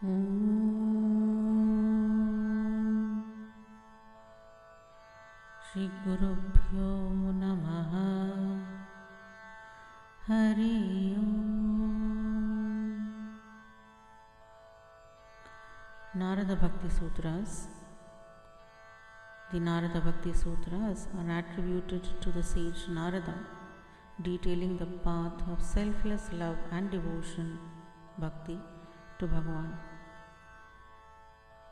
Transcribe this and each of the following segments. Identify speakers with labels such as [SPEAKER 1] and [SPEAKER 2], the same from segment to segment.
[SPEAKER 1] Shri Gurubhyo Namaha Hari Om. Narada Bhakti Sutras. The Narada Bhakti Sutras are attributed to the sage Narada, detailing the path of selfless love and devotion, bhakti, to Bhagavan.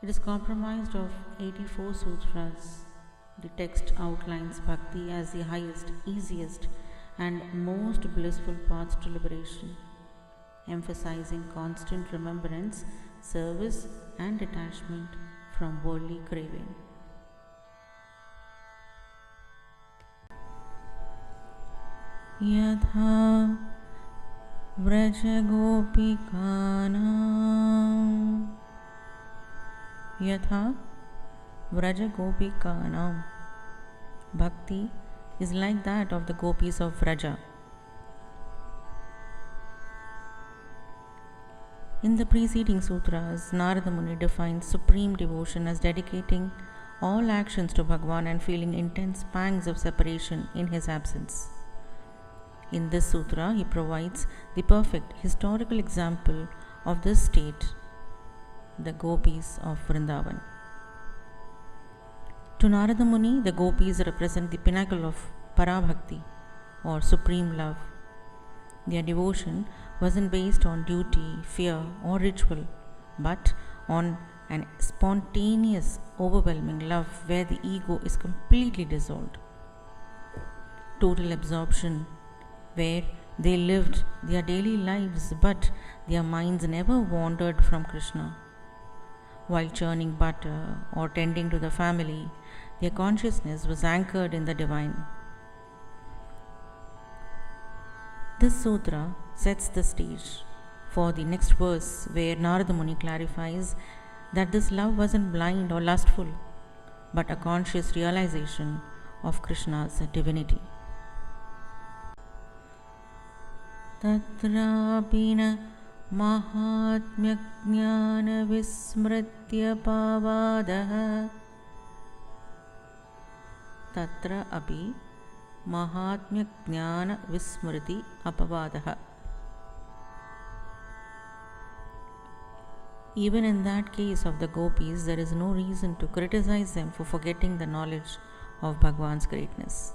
[SPEAKER 1] It is comprised of 84 sutras. The text outlines bhakti as the highest, easiest, and most blissful path to liberation, emphasizing constant remembrance, service, and detachment from worldly craving. Yatha Vraja Gopikanam Yatha Vraja Gopikanam. Bhakti is like that of the gopis of Vraja. In the preceding sutras, Narada Muni defines supreme devotion as dedicating all actions to Bhagavan and feeling intense pangs of separation in his absence. In this sutra, he provides the perfect historical example of this state, the gopis of Vrindavan. To Narada Muni, the gopis represent the pinnacle of Parabhakti or supreme love. Their devotion wasn't based on duty, fear, or ritual, but on an spontaneous, overwhelming love where the ego is completely dissolved. Total absorption, where they lived their daily lives but their minds never wandered from Krishna. While churning butter or tending to the family, their consciousness was anchored in the divine. This sutra sets the stage for the next verse, where Narada Muni clarifies that this love wasn't blind or lustful, but a conscious realization of Krishna's divinity. Tatrapina mahatmya jnana vismritya pavadaha Tatra api mahatmya jnana vismriti apavadaha. Even in that case of the gopis, there is no reason to criticize them for forgetting the knowledge of Bhagavan's greatness.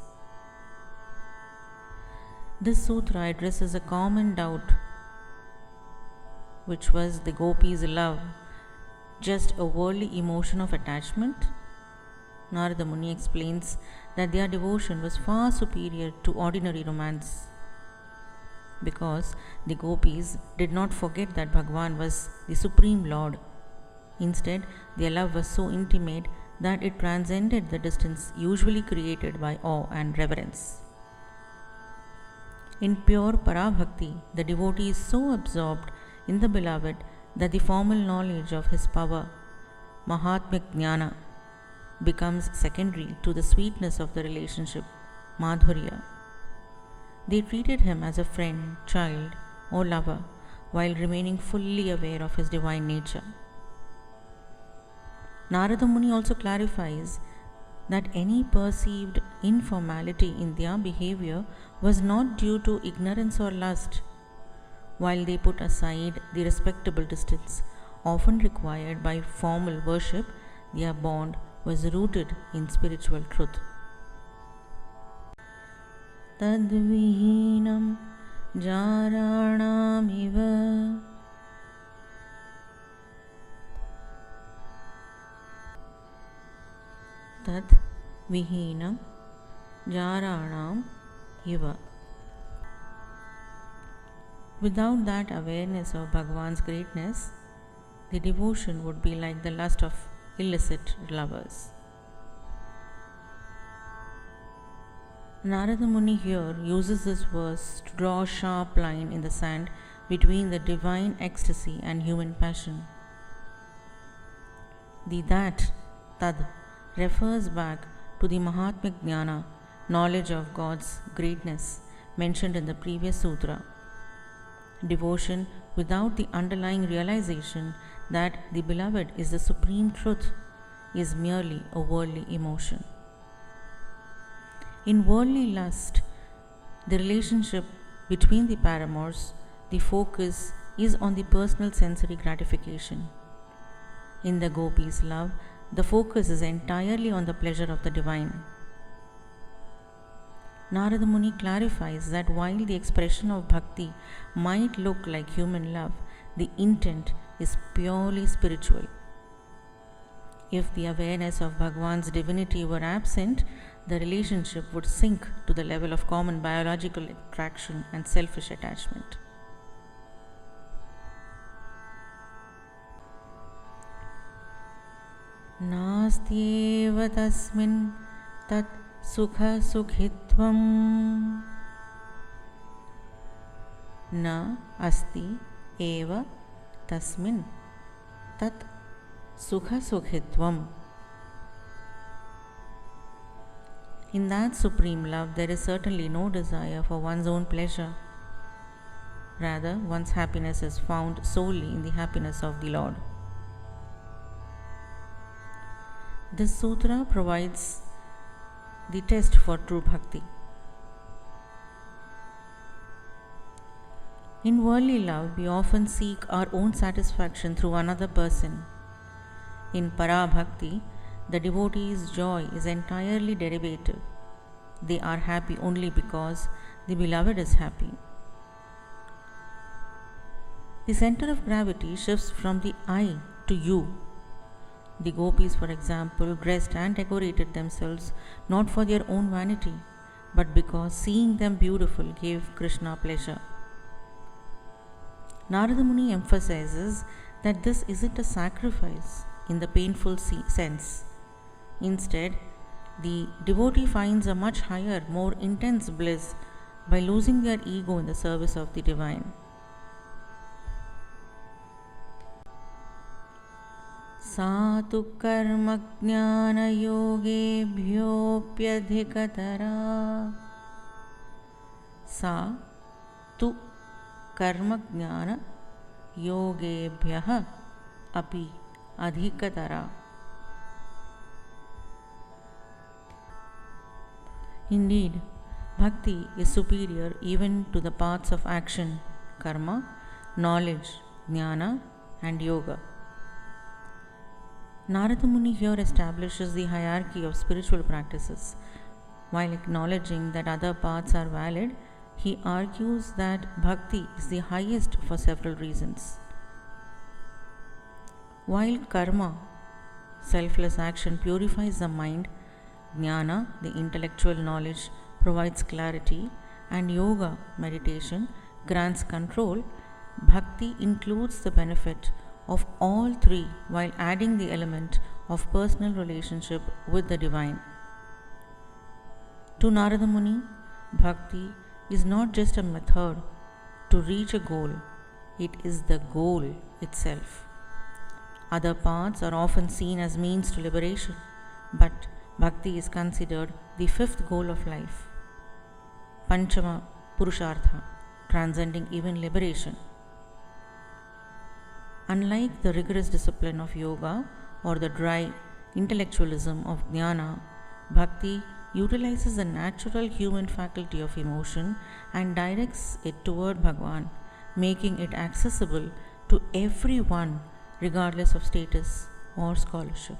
[SPEAKER 1] This sutra addresses a common doubt, which was the gopis' love just a worldly emotion of attachment? Narada Muni explains that their devotion was far superior to ordinary romance, because the gopis did not forget that Bhagavan was the Supreme Lord. Instead, their love was so intimate that it transcended the distance usually created by awe and reverence. In pure Parabhakti, the devotee is so absorbed in the beloved that the formal knowledge of his power, Mahatmya Jnana, becomes secondary to the sweetness of the relationship, Madhurya. They treated him as a friend, child, or lover, while remaining fully aware of his divine nature. Narada Muni also clarifies that any perceived informality in their behavior was not due to ignorance or lust. While they put aside the respectable distance often required by formal worship, their bond was rooted in spiritual truth. Tadvihinam jaranamiva Tad vihinam jaranam iva. Without that awareness of Bhagavan's greatness, the devotion would be like the lust of illicit lovers. Narada Muni here uses this verse to draw a sharp line in the sand between the divine ecstasy and human passion. The that, tad, refers back to the Mahatmya Jnana, knowledge of God's greatness, mentioned in the previous sutra. Devotion without the underlying realization that the beloved is the supreme truth is merely a worldly emotion. In worldly lust, the relationship between the paramours, the focus is on the personal sensory gratification. In the gopis' love, the focus is entirely on the pleasure of the divine. Narada Muni clarifies that while the expression of bhakti might look like human love, the intent is purely spiritual. If the awareness of Bhagwan's divinity were absent, the relationship would sink to the level of common biological attraction and selfish attachment. Nastyeva tasmin tat sukha sukhitvam. Na asti eva tasmin tat sukha sukhitvam. In that supreme love, there is certainly no desire for one's own pleasure. Rather, one's happiness is found solely in the happiness of the Lord. This sutra provides the test for true bhakti. In worldly love, we often seek our own satisfaction through another person. In para bhakti, the devotee's joy is entirely derivative. They are happy only because the beloved is happy. The center of gravity shifts from the I to you. The gopis, for example, dressed and decorated themselves not for their own vanity, but because seeing them beautiful gave Krishna pleasure. Narada Muni emphasizes that this isn't a sacrifice in the painful sense. Instead, the devotee finds a much higher, more intense bliss by losing their ego in the service of the divine. Sa tu karma jnana yogebhyopyadhikatara. Sa tu karma jnana yogebhyah api adhikatara. Indeed, bhakti is superior even to the paths of action, karma, knowledge, jnana, and yoga. Narada Muni here establishes the hierarchy of spiritual practices. While acknowledging that other paths are valid, he argues that bhakti is the highest for several reasons. While karma, selfless action, purifies the mind, jnana, the intellectual knowledge, provides clarity, and yoga, meditation, grants control, bhakti includes the benefit of all three while adding the element of personal relationship with the divine. To Narada Muni, bhakti is not just a method to reach a goal, it is the goal itself. Other paths are often seen as means to liberation, but bhakti is considered the fifth goal of life, Panchama Purushartha, transcending even liberation. Unlike the rigorous discipline of yoga or the dry intellectualism of jnana, bhakti utilizes the natural human faculty of emotion and directs it toward Bhagwan, making it accessible to everyone regardless of status or scholarship.